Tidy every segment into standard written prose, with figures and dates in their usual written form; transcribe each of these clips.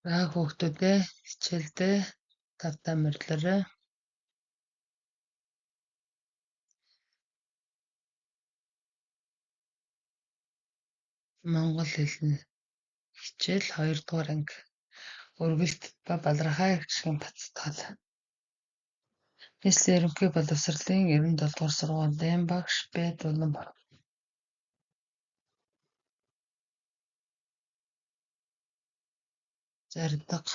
Хүүхдүүдээ хичээлдээ тавтай морилорой. Монгол хэлний хичээл 2 дугаар анги. Үргэлт ба балархай гişгэн бацтгал. Нийслэлийн ерөнхий боловсролын 97 дугаар сургуулийн багш Б Дулан баг. Зардаг.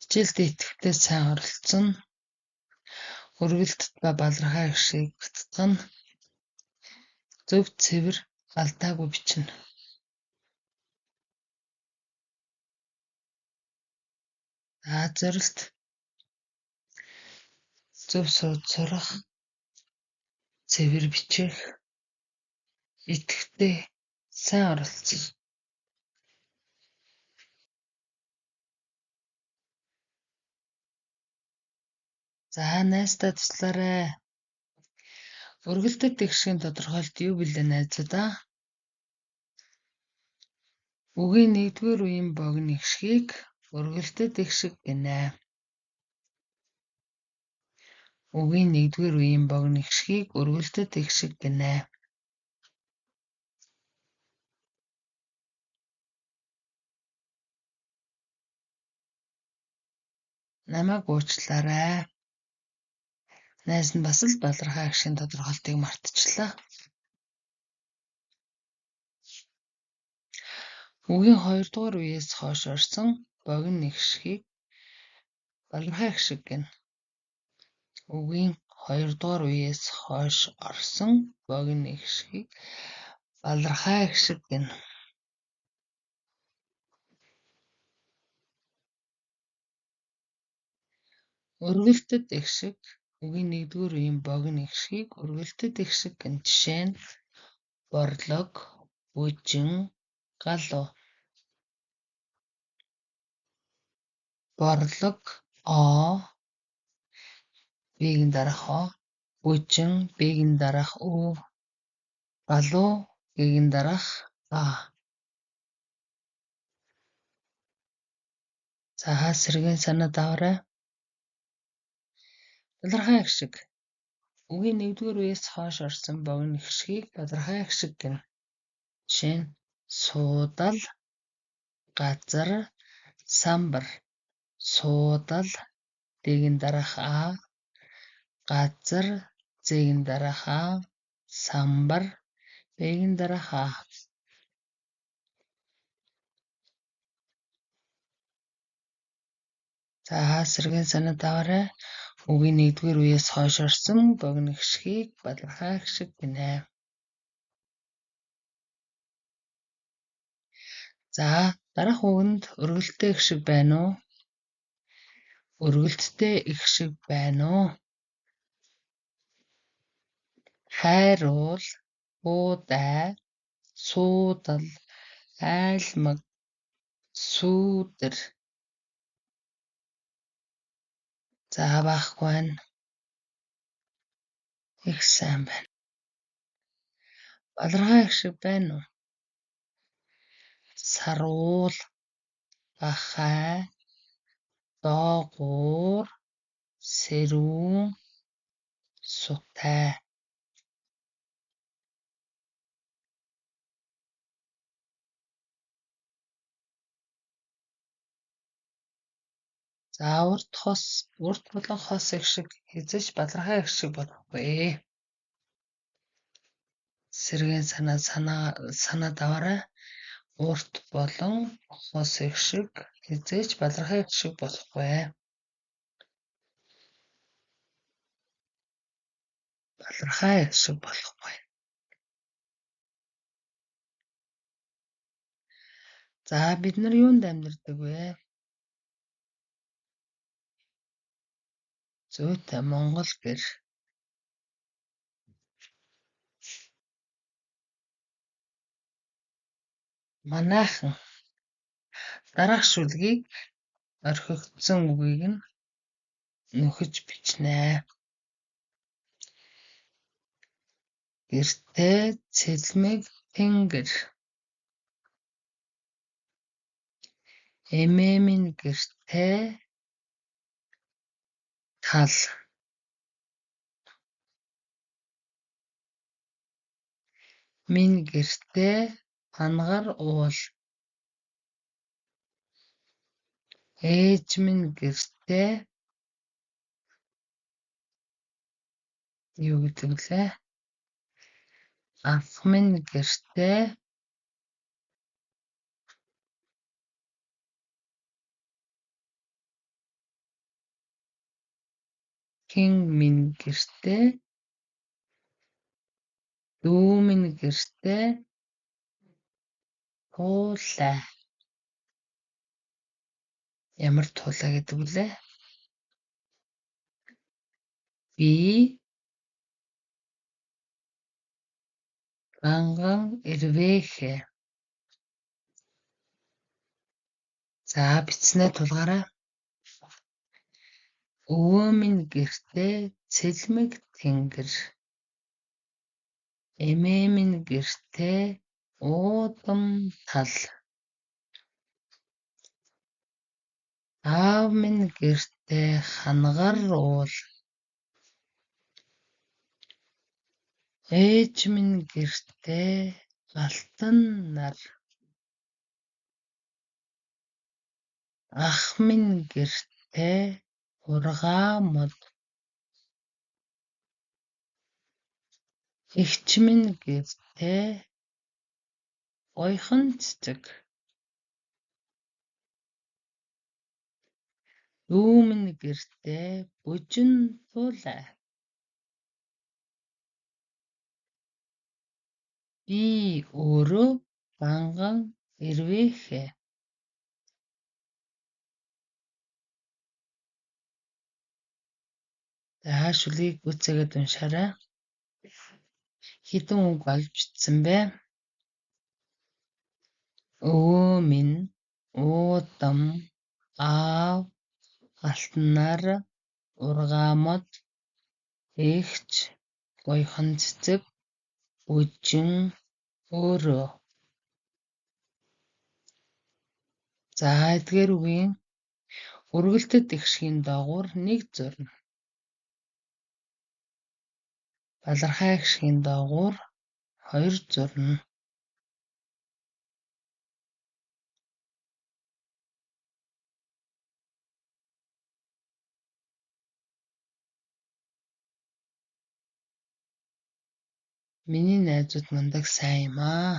Хичээлд идэвхтэй сайн оролцсон. Үргэлт ба балархай гişгийг бацтган. Зөв цэвэр алдаагүй бичнэ. Зорилт зөв сурах, цэвэр бичих, идэвхтэй сайн оролцох. Найстаа туслаарай. Үргэлтэд гişгийн тодорхойлт юу билээ найзуудаа? Үгийн 1-р үеийн богино гişгийг үргэлтэд гişг гэнэ. Үгийн 1-р үеийн богино гişгийг үргэлтэд гişг гэнэ. Намайг уучлаарай. Найз нь бас л балархай гişгийн тодорхойлтыг мартчихлаа. Үгийн 2 дугаар үеэс хойш орсон богино гişгийг балархай гişг гэнэ. Үгийн 2 дугаар үеэс хойш орсон богино гişгийг балархай гişг гэнэ. Үргэлтэд гişг үгийн 1-р үеийн богино гişгийг үргэлтэд гişг гэнэ. Жишээ нь борлог, бүжин, галуу. Борлог о б-ийн дараах о, бүжин б-ийн дараах ө, галуу г-ийн дараах а. Сэргийн санаад аваарай. Балархай гişг үгийн 1-р үеэс хойш орсон богино гişгийг балархай гişг гэнэ. Жишээ нь суудал, газар, самбар. Суудал д-ийн дараах а, газар з-ийн дараах а, самбар б-ийн дараах а. Сэргийн санаад аваарай. Үгийн 1-р үеэс хойш орсон богино гişгийг балархай гişг гэнэ. Дараах үгэнд үргэлттэй гişг байна уу? Үргэлттэй гişг байна уу? Хайруул, хуудай, суудал, айлмаг, сүүдэр. Баахгүй байна. Их сайн байна. Балархай гişг байна уу? Саруул, бахай, доогуур, сэрүүн, сутай. Урт болон хос гişг хэзээ ч балархай гişг болохгүй. Сэргийн санаад аваарай. Урт болон хос гişг хэзээ ч балархай гişг болохгүй. Балархай гişг болохгүй. Бид нар юунд амьдардаг вэ? Зүйтэй Монгол гэр. Манайхан дараах шүлгийг орхигдсон үгийг нь нөхөж бичнэ. Гэртээ цэлмэг тэнгэр. Эмээ минь гэртээ тал. Минь гэртээ хангар уул. Ээж минь гэртээ юу гэдэг лээ? Ах минь гэртээ хэн минь гэртээ дүү минь гэртээ туулай. Ямар туулай гэдэг үлээ? Би ганган ирвээхэ. За бичснээ тулгаарай. Өвөө минь гэртээ цэлмэг тэнгэр. Эмээ минь гэртээ уудам тал. Аав минь гэртээ хангар уул. Ээж минь гэртээ алтан нар. Ах минь гэртээ ургаа мод. Эгч минь гэртээ гойхон цэцэг. Дүү минь гэртээ бүжин туулай. Би өөрөө ганган ирвээхэ. За шүлгийг гүйцээгээд уншаарай. Хэдэн үг олж бичсэн бэ? Өвөө минь, уудам, аав, алтан нар, ургаа мод, эгч, гойхон цэцэг, бүжин, өөрөө. За эдгээр үгийн үргэлтэд ихшгийн доогуур 1 зурна. Балархай ихшгийн доогуур 2 зурна. Миний найзууд мундаг сайн юм аа.